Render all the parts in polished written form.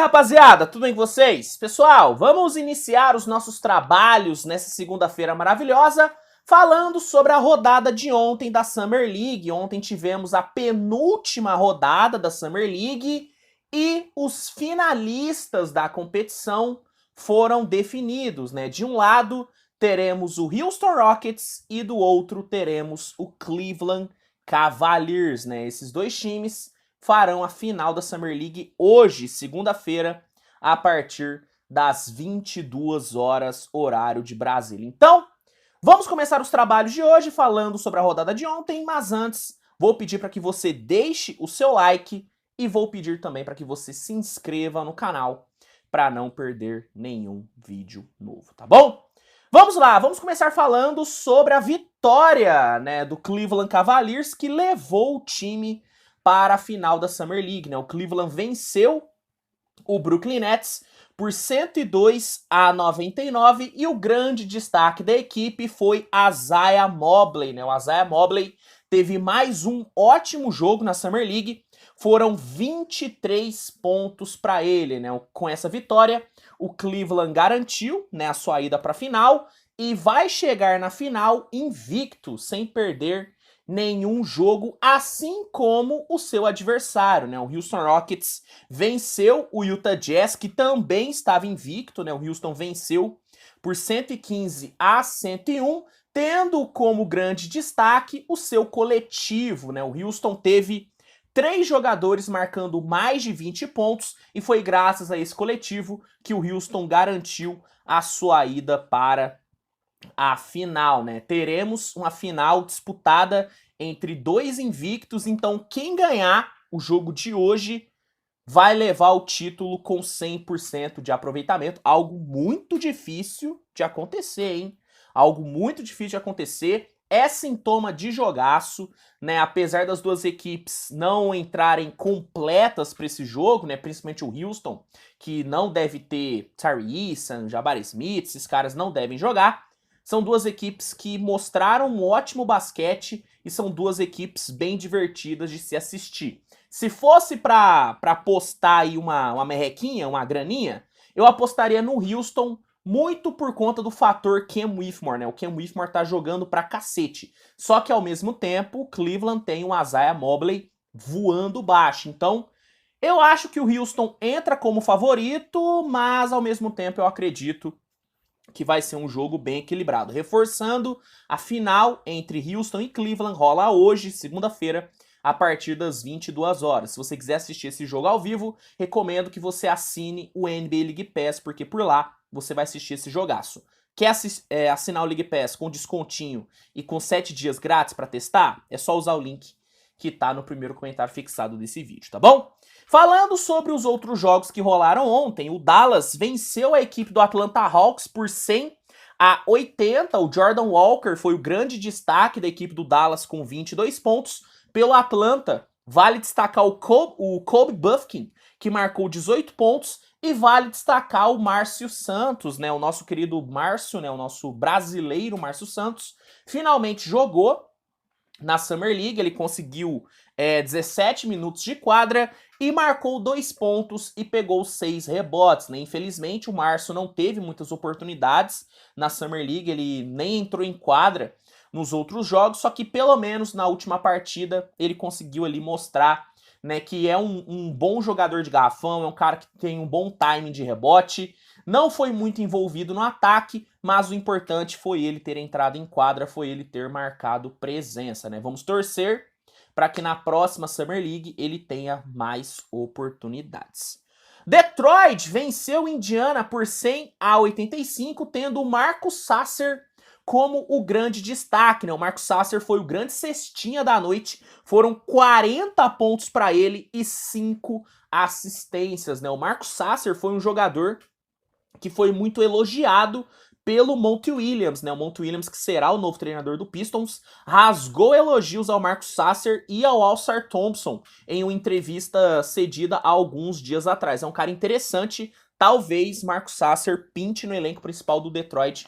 rapaziada, tudo bem com vocês? Pessoal, vamos iniciar os nossos trabalhos nessa segunda-feira maravilhosa falando sobre a rodada de ontem da Summer League. Ontem tivemos a penúltima rodada da Summer League e os finalistas da competição foram definidos, né? De um lado teremos o Houston Rockets e do outro teremos o Cleveland Cavaliers, né? Esses dois times farão a final da Summer League hoje, segunda-feira, a partir das 22 horas, horário de Brasília. Então, vamos começar os trabalhos de hoje falando sobre a rodada de ontem, mas antes vou pedir para que você deixe o seu like e vou pedir também para que você se inscreva no canal para não perder nenhum vídeo novo, tá bom? Vamos lá, vamos começar falando sobre a vitória, né, do Cleveland Cavaliers, que levou o time para a final da Summer League, né? O Cleveland venceu o Brooklyn Nets por 102-99 e o grande destaque da equipe foi Isaiah Mobley, né? O Isaiah Mobley teve mais um ótimo jogo na Summer League, foram 23 pontos para ele, né? Com essa vitória, o Cleveland garantiu, né, a sua ida para a final e vai chegar na final invicto, sem perder nenhum jogo, assim como o seu adversário, né? O Houston Rockets venceu o Utah Jazz, que também estava invicto, né? O Houston venceu por 115-101, tendo como grande destaque o seu coletivo, né? O Houston teve 3 jogadores marcando mais de 20 pontos e foi graças a esse coletivo que o Houston garantiu a sua ida para a final, né? Teremos uma final disputada entre dois invictos, então quem ganhar o jogo de hoje vai levar o título com 100% de aproveitamento, algo muito difícil de acontecer, hein? Algo muito difícil de acontecer, é sintoma de jogaço, né? Apesar das duas equipes não entrarem completas para esse jogo, né? Principalmente o Houston, que não deve ter Tyrese Eason, Jabari Smith, esses caras não devem jogar. São duas equipes que mostraram um ótimo basquete e são duas equipes bem divertidas de se assistir. Se fosse para apostar aí uma merrequinha, uma graninha, eu apostaria no Houston muito por conta do fator Cam Whitmore, né? O Cam Whitmore tá jogando pra cacete. Só que ao mesmo tempo, o Cleveland tem o Isaiah Mobley voando baixo. Então, eu acho que o Houston entra como favorito, mas ao mesmo tempo eu acredito que vai ser um jogo bem equilibrado. Reforçando, a final entre Houston e Cleveland rola hoje, segunda-feira, a partir das 22 horas. Se você quiser assistir esse jogo ao vivo, recomendo que você assine o NBA League Pass, porque por lá você vai assistir esse jogaço. Quer assinar o League Pass com descontinho e com 7 dias grátis para testar? É só usar o link que tá no primeiro comentário fixado desse vídeo, tá bom? Falando sobre os outros jogos que rolaram ontem, o Dallas venceu a equipe do Atlanta Hawks por 100-80. O Jordan Walker foi o grande destaque da equipe do Dallas com 22 pontos. Pelo Atlanta, vale destacar o Kobe Bufkin, que marcou 18 pontos, e vale destacar o Márcio Santos, né? O nosso querido Márcio, né? O nosso brasileiro Márcio Santos, finalmente jogou na Summer League. Ele conseguiu 17 minutos de quadra e marcou 2 pontos e pegou 6 rebotes, né? Infelizmente, o Márcio não teve muitas oportunidades na Summer League, ele nem entrou em quadra nos outros jogos, só que pelo menos na última partida ele conseguiu ali mostrar, né, que é um bom jogador de garrafão, é um cara que tem um bom timing de rebote, não foi muito envolvido no ataque, mas o importante foi ele ter entrado em quadra, foi ele ter marcado presença, né? Vamos torcer para que na próxima Summer League ele tenha mais oportunidades. Detroit venceu Indiana por 100-85, tendo o Marcus Sasser como o grande destaque, né? O Marcus Sasser foi o grande cestinha da noite, foram 40 pontos para ele e 5 assistências, né? O Marcus Sasser foi um jogador que foi muito elogiado pelo Monty Williams, né? O Monty Williams, que será o novo treinador do Pistons, rasgou elogios ao Marcus Sasser e ao Ausar Thompson em uma entrevista cedida há alguns dias atrás. É um cara interessante, talvez Marcus Sasser pinte no elenco principal do Detroit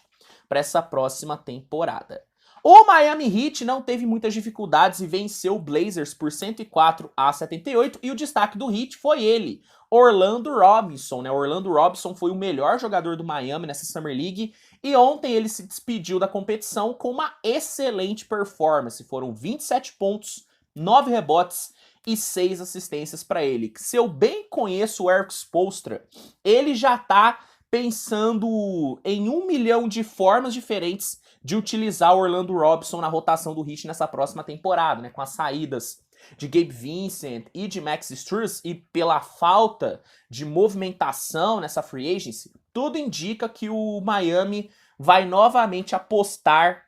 para essa próxima temporada. O Miami Heat não teve muitas dificuldades e venceu o Blazers por 104-78, e o destaque do Heat foi ele, Orlando Robinson, né? Orlando Robinson foi o melhor jogador do Miami nessa Summer League e ontem ele se despediu da competição com uma excelente performance. Foram 27 pontos, 9 rebotes e 6 assistências para ele. Se eu bem conheço o Erik Spoelstra, ele já tá pensando em 1 milhão de formas diferentes de utilizar o Orlando Robinson na rotação do Heat nessa próxima temporada, né? Com as saídas de Gabe Vincent e de Max Strus e pela falta de movimentação nessa free agency, tudo indica que o Miami vai novamente apostar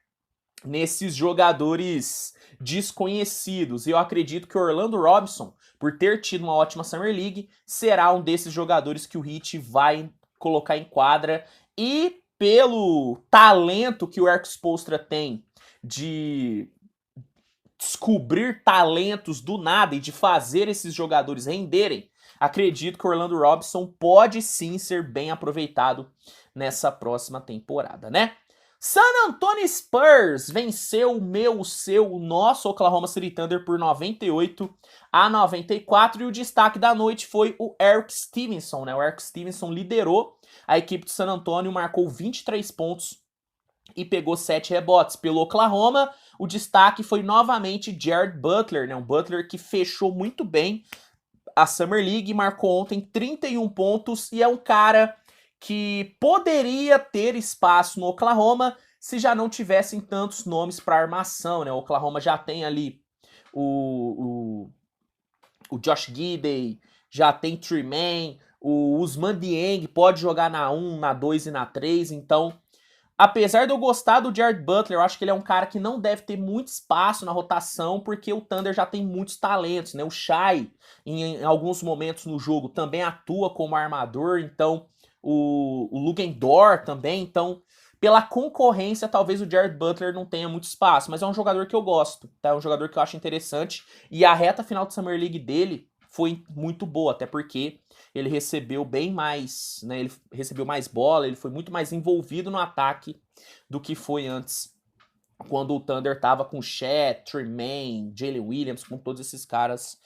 nesses jogadores desconhecidos. E eu acredito que o Orlando Robinson, por ter tido uma ótima Summer League, será um desses jogadores que o Heat vai colocar em quadra. E pelo talento que o Erik Spoelstra tem de descobrir talentos do nada e de fazer esses jogadores renderem, acredito que o Orlando Robinson pode sim ser bem aproveitado nessa próxima temporada, né? San Antonio Spurs venceu o nosso Oklahoma City Thunder por 98-94 e o destaque da noite foi o Erik Stevenson, né? O Erik Stevenson liderou a equipe de San Antonio, marcou 23 pontos e pegou 7 rebotes. Pelo Oklahoma, o destaque foi novamente Jared Butler, né? Um Butler que fechou muito bem a Summer League, marcou ontem 31 pontos e é um cara que poderia ter espaço no Oklahoma se já não tivessem tantos nomes para armação, né? O Oklahoma já tem ali o Josh Giddey, já tem Tremaine, o Ousmane Dieng pode jogar na 1, na 2 e na 3, então apesar de eu gostar do Jared Butler, eu acho que ele é um cara que não deve ter muito espaço na rotação, porque o Thunder já tem muitos talentos, né? O Shai, em alguns momentos no jogo, também atua como armador, então o Lugendorf também, então pela concorrência, talvez o Jared Butler não tenha muito espaço, mas é um jogador que eu gosto, tá? É um jogador que eu acho interessante, e a reta final de Summer League dele foi muito boa, até porque ele recebeu bem mais, né? Ele recebeu mais bola, ele foi muito mais envolvido no ataque do que foi antes, quando o Thunder tava com Chet, Tremaine, Jalen Williams, com todos esses caras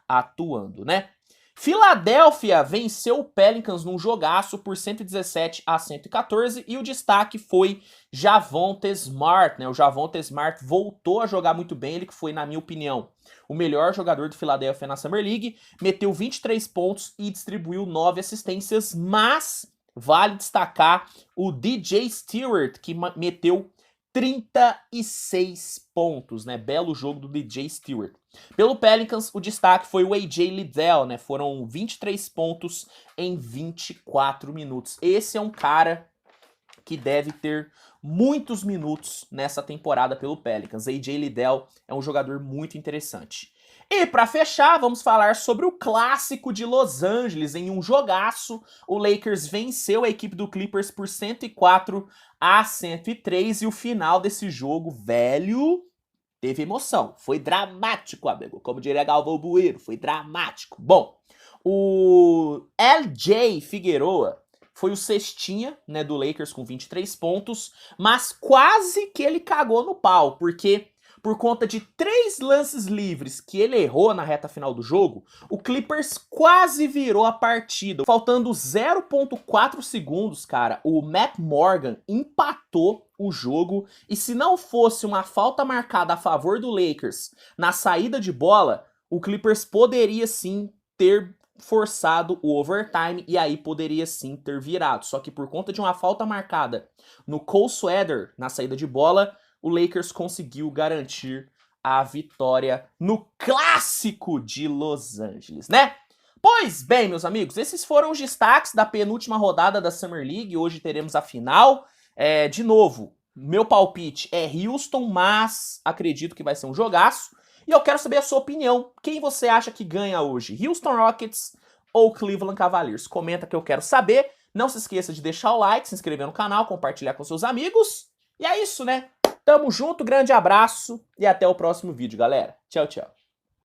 atuando, né? Filadélfia venceu o Pelicans num jogaço por 117-114 e o destaque foi Javonte Smart, né? O Javonte Smart voltou a jogar muito bem, ele que foi, na minha opinião, o melhor jogador do Philadelphia na Summer League, meteu 23 pontos e distribuiu 9 assistências, mas vale destacar o DJ Stewart, que meteu 36 pontos, né? Belo jogo do DJ Stewart. Pelo Pelicans, o destaque foi o AJ Liddell, né? Foram 23 pontos em 24 minutos. Esse é um cara que deve ter muitos minutos nessa temporada pelo Pelicans. AJ Liddell é um jogador muito interessante. E para fechar, vamos falar sobre o clássico de Los Angeles. Em um jogaço, o Lakers venceu a equipe do Clippers por 104-103 e o final desse jogo, velho, teve emoção. Foi dramático, amigo. Como diria Galvão Bueno, foi dramático. Bom, o LJ Figueroa foi o cestinha, né, do Lakers com 23 pontos, mas quase que ele cagou no pau, porque por conta de 3 lances livres que ele errou na reta final do jogo, o Clippers quase virou a partida. Faltando 0,4 segundos, cara, o Matt Morgan empatou o jogo, e se não fosse uma falta marcada a favor do Lakers na saída de bola, o Clippers poderia sim ter forçado o overtime e aí poderia sim ter virado. Só que por conta de uma falta marcada no Cole Sweater na saída de bola, o Lakers conseguiu garantir a vitória no clássico de Los Angeles, né? Pois bem, meus amigos, esses foram os destaques da penúltima rodada da Summer League. Hoje teremos a final. De novo, meu palpite é Houston, mas acredito que vai ser um jogaço. E eu quero saber a sua opinião. Quem você acha que ganha hoje? Houston Rockets ou Cleveland Cavaliers? Comenta que eu quero saber. Não se esqueça de deixar o like, se inscrever no canal, compartilhar com seus amigos. E é isso, né? Tamo junto, grande abraço e até o próximo vídeo, galera. Tchau, tchau.